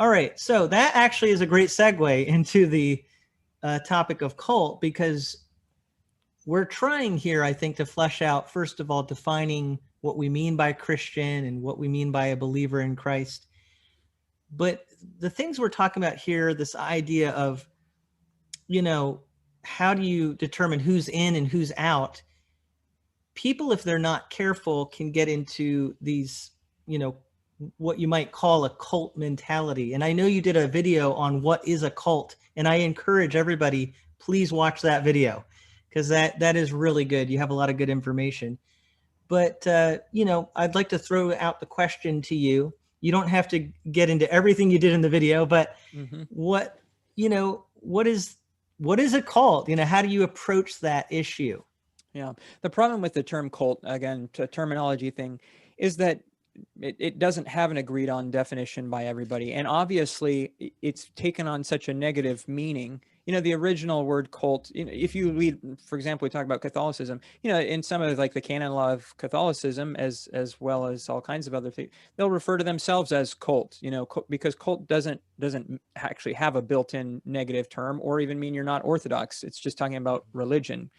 All right. So that actually is a great segue into the topic of cult, because we're trying here, I think, to flesh out, first of all, defining what we mean by Christian and what we mean by a believer in Christ. But the things we're talking about here, this idea of, how do you determine who's in and who's out? People, if they're not careful, can get into these, what you might call a cult mentality. And I know you did a video on what is a cult, and I encourage everybody, please watch that video, because that is really good. You have a lot of good information. But, I'd like to throw out the question to you. You don't have to get into everything you did in the video, but what is a cult? How do you approach that issue? Yeah. The problem with the term cult, again, a terminology thing, is that it doesn't have an agreed on definition by everybody. And obviously it's taken on such a negative meaning. The original word cult, if you read, for example, we talk about Catholicism, in some of like the canon law of Catholicism, as well as all kinds of other things, they'll refer to themselves as cult, because cult doesn't actually have a built-in negative term or even mean you're not Orthodox. It's just talking about religion.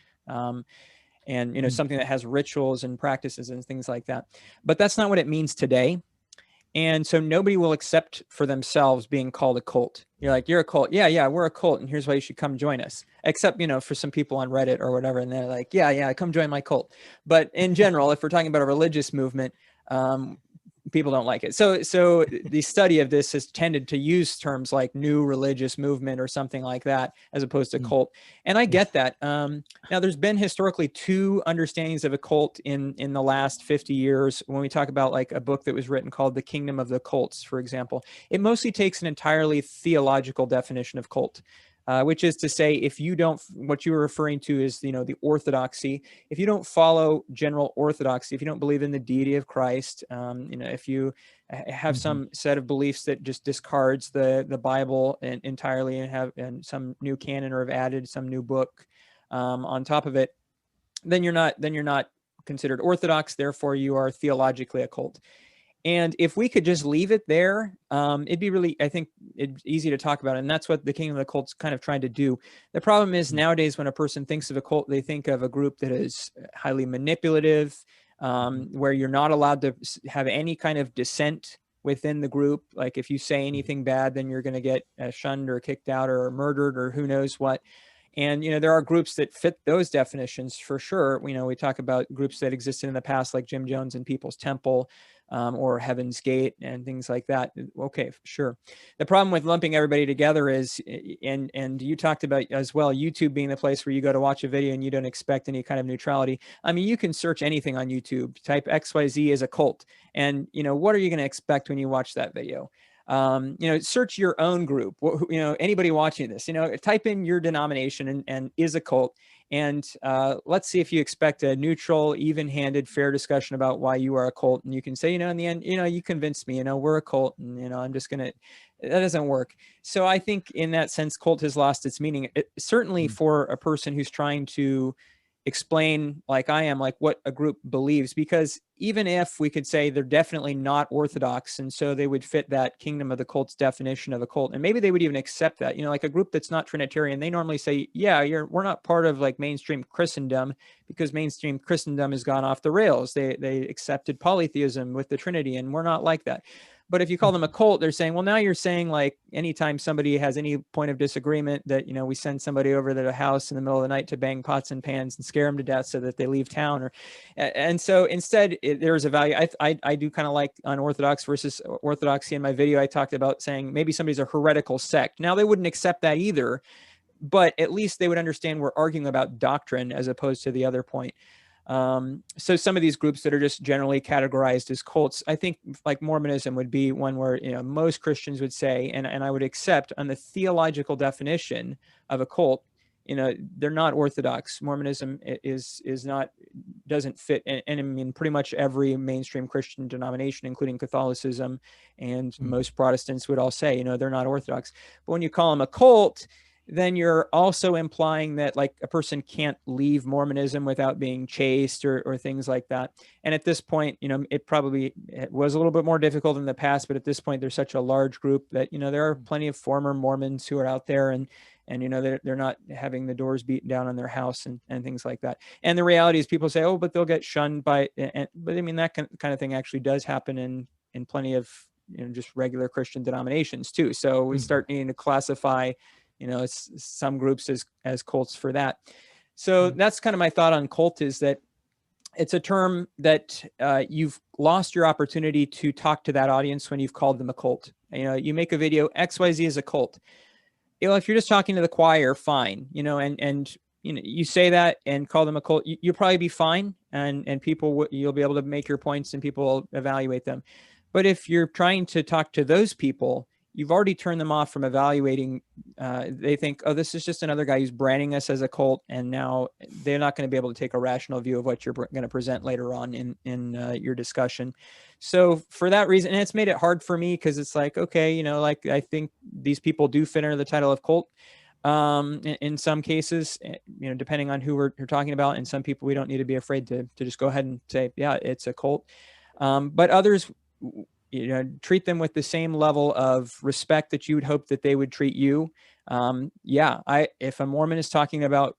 And something that has rituals and practices and things like that. But that's not what it means today. And so nobody will accept for themselves being called a cult. You're like, you're a cult. Yeah, we're a cult, and here's why you should come join us. Except, for some people on Reddit or whatever, and they're like, yeah, come join my cult. But in general, if we're talking about a religious movement, people don't like it. So the study of this has tended to use terms like new religious movement or something like that, as opposed to cult. And I get that. Now, there's been historically two understandings of a cult in the last 50 years. When we talk about like a book that was written called The Kingdom of the Cults, for example, it mostly takes an entirely theological definition of cult. Which is to say, if you don't, what you were referring to is, the orthodoxy. If you don't follow general orthodoxy, if you don't believe in the deity of Christ, if you have some set of beliefs that just discards the Bible entirely and some new canon, or have added some new book on top of it, then you're not considered orthodox. Therefore, you are theologically a cult. And if we could just leave it there, it'd be really, I think, it's easy to talk about. And that's what the Kingdom of the Cult's kind of trying to do. The problem is nowadays when a person thinks of a cult, they think of a group that is highly manipulative, where you're not allowed to have any kind of dissent within the group. Like if you say anything bad, then you're going to get shunned or kicked out or murdered or who knows what. And, there are groups that fit those definitions for sure. We talk about groups that existed in the past, like Jim Jones and People's Temple, or Heaven's Gate and things like that. Okay, sure. The problem with lumping everybody together is, and you talked about as well, YouTube being the place where you go to watch a video and you don't expect any kind of neutrality. I mean, you can search anything on YouTube, type XYZ as a cult, and, what are you going to expect when you watch that video? Search your own group, anybody watching this, type in your denomination and is a cult. And let's see if you expect a neutral, even-handed, fair discussion about why you are a cult. And you can say, in the end, you convinced me, we're a cult, and, I'm just going to, that doesn't work. So I think in that sense, cult has lost its meaning. Certainly for a person who's trying to explain, like I am, like what a group believes, because even if we could say they're definitely not orthodox, and so they would fit that Kingdom of the Cult's definition of a cult, and maybe they would even accept that, like a group that's not Trinitarian, they normally say, yeah, we're not part of like mainstream Christendom, because mainstream Christendom has gone off the rails. They accepted polytheism with the Trinity, and we're not like that. But if you call them a cult, they're saying, well, now you're saying like anytime somebody has any point of disagreement that, we send somebody over to the house in the middle of the night to bang pots and pans and scare them to death so that they leave town. And so instead there's a value. I do kind of like unorthodox versus orthodoxy. In my video, I talked about saying maybe somebody's a heretical sect. Now they wouldn't accept that either, but at least they would understand we're arguing about doctrine as opposed to the other point. So some of these groups that are just generally categorized as cults, I think like Mormonism would be one where, most Christians would say, and I would accept on the theological definition of a cult, they're not orthodox. Mormonism doesn't fit. And I mean, pretty much every mainstream Christian denomination, including Catholicism and most Protestants would all say, they're not orthodox. But when you call them a cult, then you're also implying that like a person can't leave Mormonism without being chased or things like that. And at this point, it was a little bit more difficult in the past, but at this point, there's such a large group that, there are plenty of former Mormons who are out there and they're not having the doors beaten down on their house and things like that. And the reality is people say, oh, but they'll get shunned but I mean, that kind of thing actually does happen in plenty of, just regular Christian denominations too. So we start needing to classify, some groups as cults for that. So that's kind of my thought on cult, is that it's a term that you've lost your opportunity to talk to that audience when you've called them a cult. You make a video, XYZ is a cult. If you're just talking to the choir, fine, and you say that and call them a cult, you'll probably be fine, and people, you'll be able to make your points and people will evaluate them. But if you're trying to talk to those people, you've already turned them off from evaluating. They think, oh, this is just another guy who's branding us as a cult, and now they're not going to be able to take a rational view of what you're going to present later on in your discussion. So for that reason, and it's made it hard for me, because it's like, okay, like I think these people do fit under the title of cult. In some cases, depending on who we're talking about, and some people we don't need to be afraid to just go ahead and say, yeah, it's a cult. But others, treat them with the same level of respect that you would hope that they would treat you. If a Mormon is talking about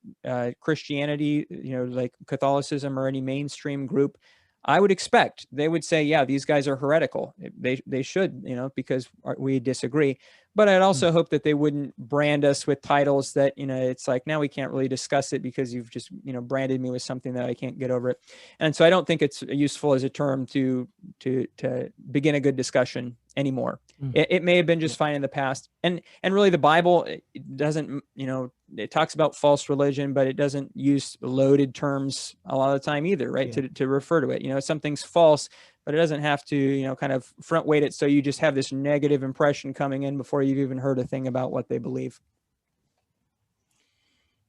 Christianity, like Catholicism or any mainstream group, I would expect they would say, yeah, these guys are heretical. They should, because we disagree. But I'd also hope that they wouldn't brand us with titles that, it's like, now we can't really discuss it because you've just, branded me with something that I can't get over it. And so I don't think it's useful as a term to begin a good discussion anymore. It may have been just fine in the past. And really the Bible, it doesn't, it talks about false religion, but it doesn't use loaded terms a lot of the time either, right? Yeah. To refer to it, something's false, but it doesn't have to, kind of front weight it. So you just have this negative impression coming in before you've even heard a thing about what they believe.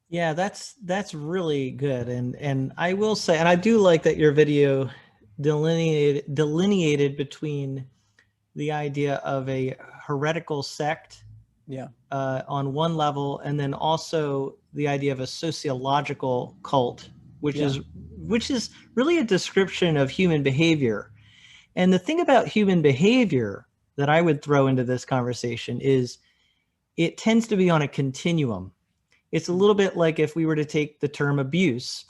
Yeah, that's really good. And I will say, and I do like that your video delineated between the idea of a heretical sect, on one level, and then also the idea of a sociological cult, which is really a description of human behavior. And the thing about human behavior that I would throw into this conversation is it tends to be on a continuum. It's a little bit like if we were to take the term abuse,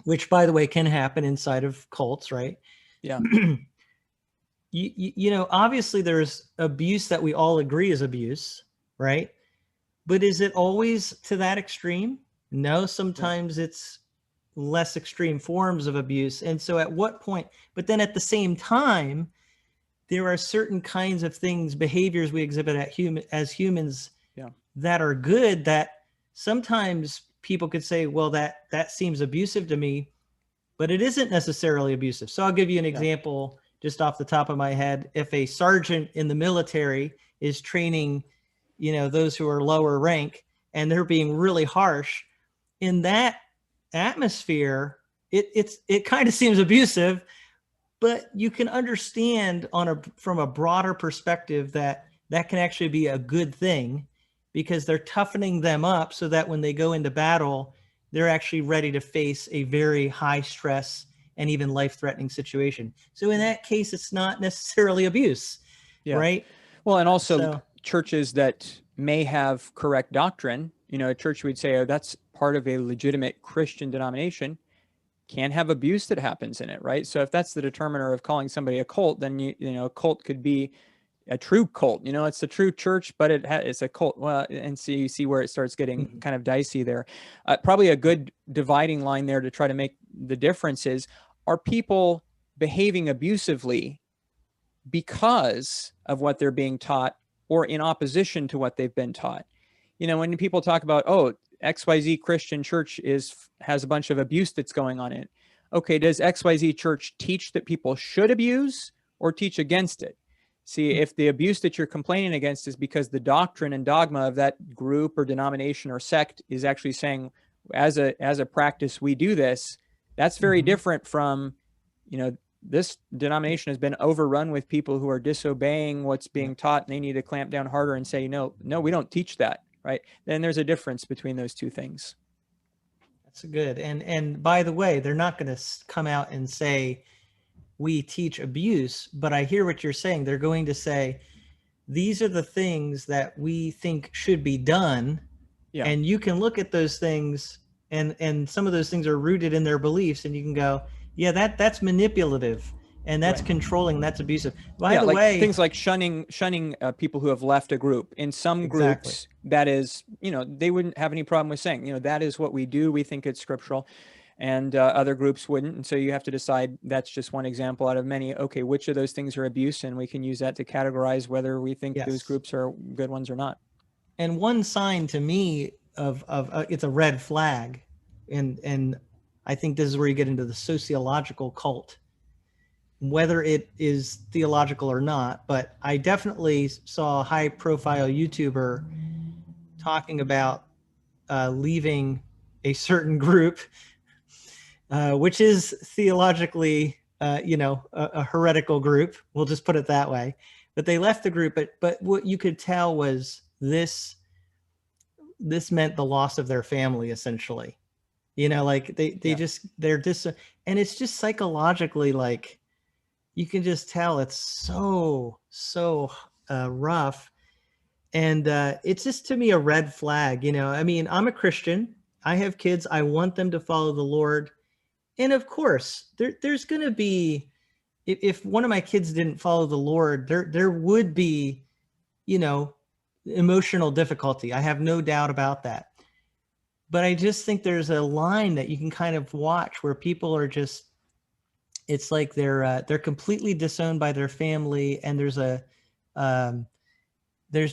which, by the way, can happen inside of cults, right? Yeah. Obviously there's abuse that we all agree is abuse, right? But is it always to that extreme? No, sometimes it's less extreme forms of abuse. And so at what point, but then at the same time, there are certain kinds of things, behaviors we exhibit as humans that are good, that sometimes people could say, well, that seems abusive to me, but it isn't necessarily abusive. So I'll give you an example just off the top of my head. If a sergeant in the military is training, those who are lower rank, and they're being really harsh in that atmosphere, it kind of seems abusive, but you can understand from a broader perspective that can actually be a good thing, because they're toughening them up so that when they go into battle, they're actually ready to face a very high stress and even life-threatening situation. So in that case, it's not necessarily abuse, right? Well, and also churches that may have correct doctrine, a church would say, oh, that's part of a legitimate Christian denomination, can have abuse that happens in it, right? So if that's the determiner of calling somebody a cult, then a cult could be a true cult. It's a true church, but it's a cult. Well, and so you see where it starts getting kind of dicey there. Probably a good dividing line there to try to make the difference is, are people behaving abusively because of what they're being taught, or in opposition to what they've been taught? When people talk about, oh, XYZ Christian church has a bunch of abuse that's going on in it. Okay, does XYZ church teach that people should abuse or teach against it? See, if the abuse that you're complaining against is because the doctrine and dogma of that group or denomination or sect is actually saying, as a practice, we do this, that's very different from, this denomination has been overrun with people who are disobeying what's being taught, and they need to clamp down harder and say, no, we don't teach that. right? Then there's a difference between those two things. That's good. And by the way, they're not going to come out and say we teach abuse, but I hear what you're saying. They're going to say these are the things that we think should be done, Yeah. and you can look at those things, and some of those things are rooted in their beliefs, and you can go, yeah, that's manipulative, and that's Right. controlling, that's abusive. By the like way, things like shunning people who have left a group. In some exactly. groups, that is, they wouldn't have any problem with saying, that is what we do. We think it's scriptural. And other groups wouldn't. And so you have to decide, that's just one example out of many. Okay, which of those things are abuse? And we can use that to categorize whether we think Yes. those groups are good ones or not. And one sign to me of it's a red flag, and I think this is where you get into the sociological cult, whether it is theological or not. But I definitely saw a high profile YouTuber talking about leaving a certain group, which is theologically, a heretical group. We'll just put it that way. But they left the group. But what you could tell was this meant the loss of their family, essentially. Like they're just, and it's just psychologically, like, you can just tell it's so rough. And it's just, to me, a red flag. I mean, I'm a Christian. I have kids. I want them to follow the Lord. And of course, there's going to be, if one of my kids didn't follow the Lord, there would be, emotional difficulty. I have no doubt about that. But I just think there's a line that you can kind of watch where people are just, it's like they're completely disowned by their family, and there's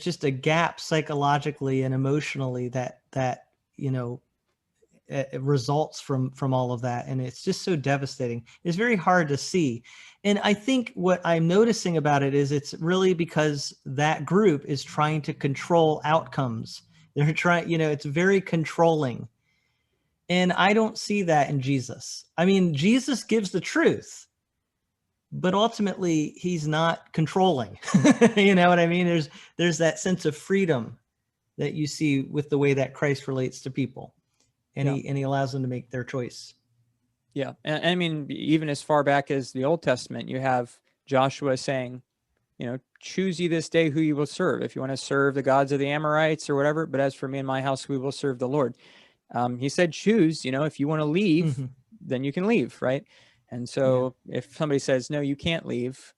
just a gap psychologically and emotionally that it results from all of that. And it's just so devastating. It's very hard to see. And I think what I'm noticing about it is it's really because that group is trying to control outcomes. They're trying, it's very controlling. And I don't see that in Jesus. I mean, Jesus gives the truth, but ultimately he's not controlling. You know what I mean? There's that sense of freedom that you see with the way that Christ relates to people. And he allows them to make their choice. Yeah. And I mean, even as far back as the Old Testament, you have Joshua saying, choose ye this day who you will serve. If you want to serve the gods of the Amorites or whatever, but as for me and my house, we will serve the Lord. He said, choose, if you want to leave, then you can leave. Right. And so if somebody says, no, you can't leave,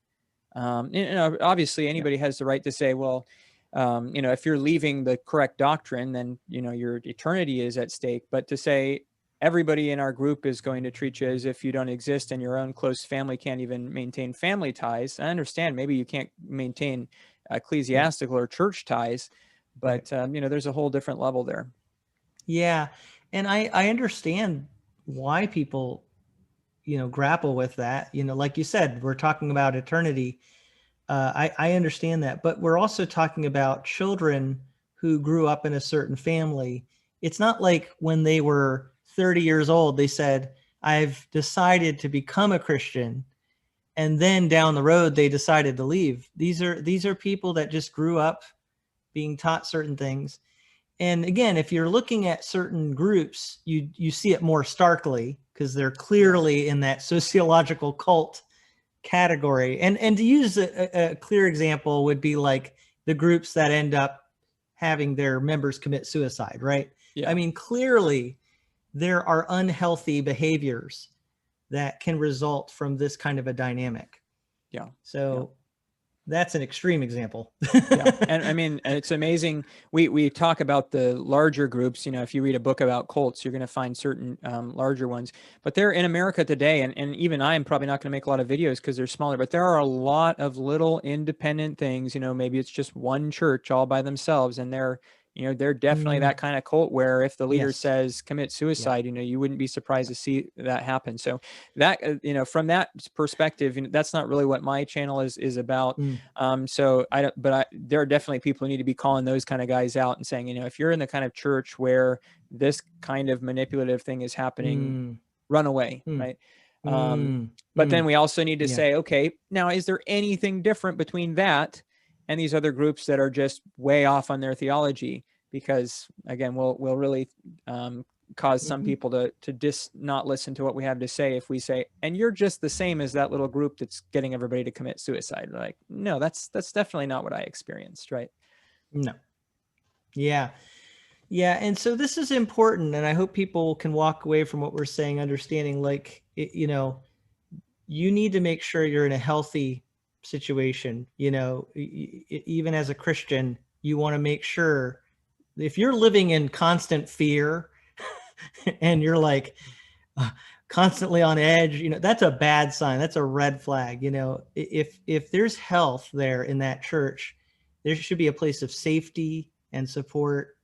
obviously anybody has the right to say, well, if you're leaving the correct doctrine, then, your eternity is at stake. But to say everybody in our group is going to treat you as if you don't exist and your own close family can't even maintain family ties. I understand maybe you can't maintain ecclesiastical or church ties, but, there's a whole different level there. Yeah. And I understand why people, grapple with that. Like you said, we're talking about eternity. I understand that, but we're also talking about children who grew up in a certain family. It's not like when they were 30 years old, they said, I've decided to become a Christian, and then down the road, they decided to leave. These are people that just grew up being taught certain things. And again, if you're looking at certain groups, you see it more starkly because they're clearly in that sociological cult category. And to use a clear example would be like the groups that end up having their members commit suicide, right? Yeah. I mean, clearly there are unhealthy behaviors that can result from this kind of a dynamic. Yeah. So that's an extreme example. Yeah. And I mean, it's amazing. We talk about the larger groups. If you read a book about cults, you're going to find certain larger ones. But they're in America today. And even I am probably not going to make a lot of videos because they're smaller. But there are a lot of little independent things. Maybe it's just one church all by themselves. And they're definitely that kind of cult where if the leader says commit suicide, you wouldn't be surprised to see that happen. So that, from that perspective, that's not really what my channel is about. So there are definitely people who need to be calling those kind of guys out and saying, if you're in the kind of church where this kind of manipulative thing is happening, run away. Right. But then we also need to say, okay, now, is there anything different between that and these other groups that are just way off on their theology? because again, we'll really cause some Mhm. people to not listen to what we have to say if we say, and you're just the same as that little group that's getting everybody to commit suicide. Like, no, that's definitely not what I experienced, right? No. Yeah. Yeah. And so this is important. And I hope people can walk away from what we're saying, understanding like, you know, you need to make sure you're in a healthy situation. You know, even as a Christian, you want to make sure if you're living in constant fear and you're like constantly on edge, you know, that's a bad sign. That's a red flag. You know, if there's health there in that church, there should be a place of safety and support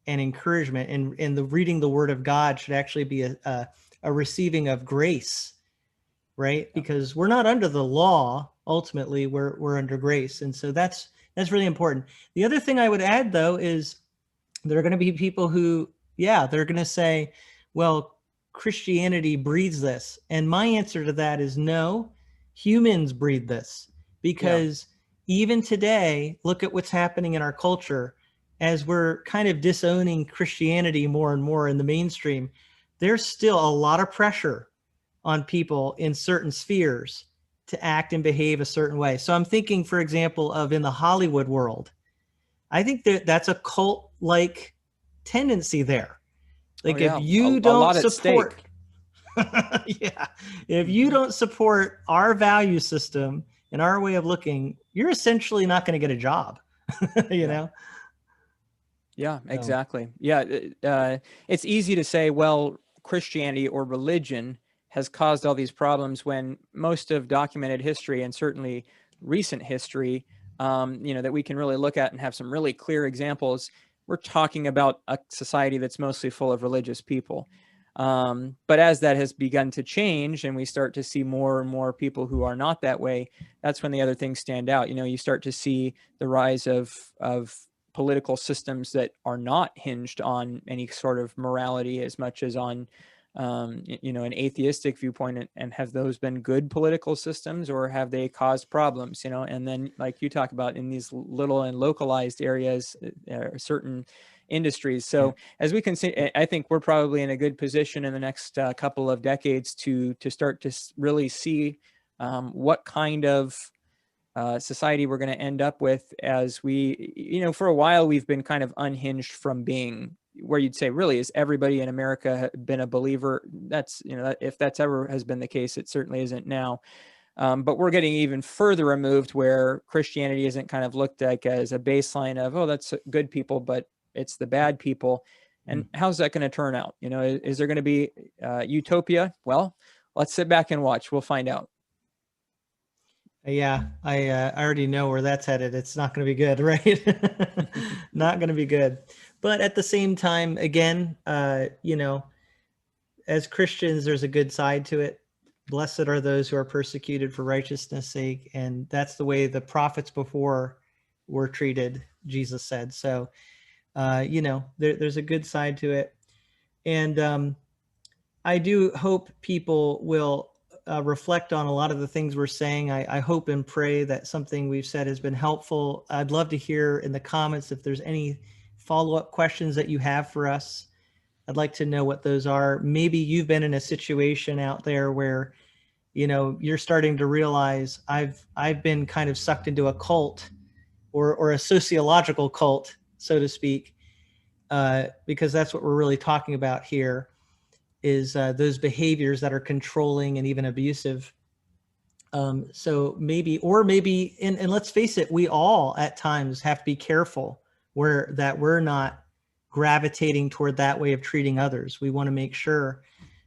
and encouragement, and the reading the word of God should actually be a receiving of grace, right? Yeah. Because we're not under the law. Ultimately, we're under grace. And so that's really important. The other thing I would add though is there are going to be people who, yeah, they're going to say, well, Christianity breeds this. And my answer to that is no, humans breed this. Yeah. Because even today, look at what's happening in our culture as we're kind of disowning Christianity more and more in the mainstream. There's still a lot of pressure on people in certain spheres to act and behave a certain way. So I'm thinking, for example, of in the Hollywood world, I think that that's a cult-like tendency there. Oh Like if yeah, you a don't lot at support, stake. yeah, if you Hmm. don't support our value system and our way of looking, you're essentially not going to get a job, you Yeah. know? Yeah, So, exactly. Yeah, it's easy to say, well, Christianity or religion has caused all these problems when most of documented history and certainly recent history, that we can really look at and have some really clear examples. We're talking about a society that's mostly full of religious people. But as that has begun to change and we start to see more and more people who are not that way, that's when the other things stand out. You start to see the rise of political systems that are not hinged on any sort of morality as much as on an atheistic viewpoint, and have those been good political systems, or have they caused problems? And then, like you talk about, in these little and localized areas, certain industries. yeah. So as we can see, I think we're probably in a good position in the next couple of decades to start to really see what kind of society we're going to end up with, as for a while we've been kind of unhinged from being where you'd say, really, is everybody in America been a believer? That's, if that's ever has been the case, it certainly isn't now. But we're getting even further removed, where Christianity isn't kind of looked like as a baseline of, oh, that's good people, but it's the bad people. And Mm. how's that going to turn out? Is there going to be utopia? Well, let's sit back and watch. We'll find out. Yeah, I already know where that's headed. It's not going to be good, right? Not going to be good. But at the same time, again, as Christians, there's a good side to it. Blessed are those who are persecuted for righteousness' sake, and that's the way the prophets before were treated, Jesus said. So, there's a good side to it, and I do hope people will reflect on a lot of the things we're saying. I hope and pray that something we've said has been helpful. I'd love to hear in the comments if there's any follow-up questions that you have for us. I'd like to know what those are. Maybe you've been in a situation out there where, you're starting to realize I've been kind of sucked into a cult, or a sociological cult, so to speak, because that's what we're really talking about here, is those behaviors that are controlling and even abusive. So maybe, and let's face it, we all at times have to be careful that we're not gravitating toward that way of treating others. We want to make sure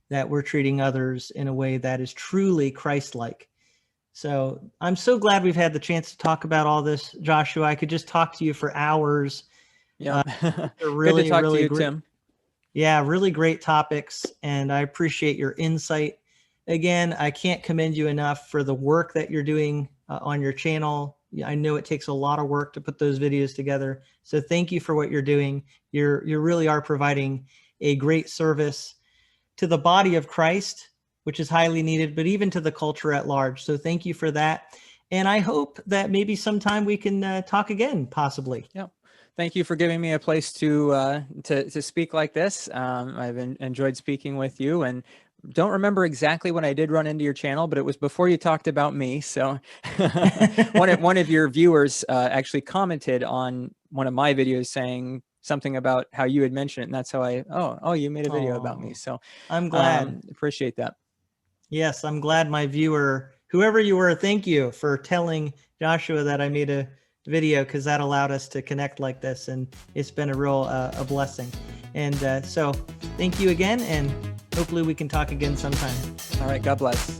that we're treating others in a way that is truly Christ-like. So I'm so glad we've had the chance to talk about all this, Joshua. I could just talk to you for hours. Yeah. They're Good to really, talk to really you, great. Tim. Yeah, really great topics, and I appreciate your insight. Again, I can't commend you enough for the work that you're doing on your channel. I know it takes a lot of work to put those videos together. So thank you for what you're doing. You really are providing a great service to the body of Christ, which is highly needed, but even to the culture at large. So thank you for that. And I hope that maybe sometime we can talk again, possibly. Yeah. thank you for giving me a place to speak like this. I've enjoyed speaking with you, and don't remember exactly when I did run into your channel, but it was before you talked about me. So one of your viewers actually commented on one of my videos saying something about how you had mentioned it, and that's how oh, you made a video about me. So I'm glad. Appreciate that. Yes, I'm glad my viewer, whoever you were, thank you for telling Joshua that I made a video, because that allowed us to connect like this, and it's been a real a blessing. And so thank you again, and hopefully we can talk again sometime. All right, God bless.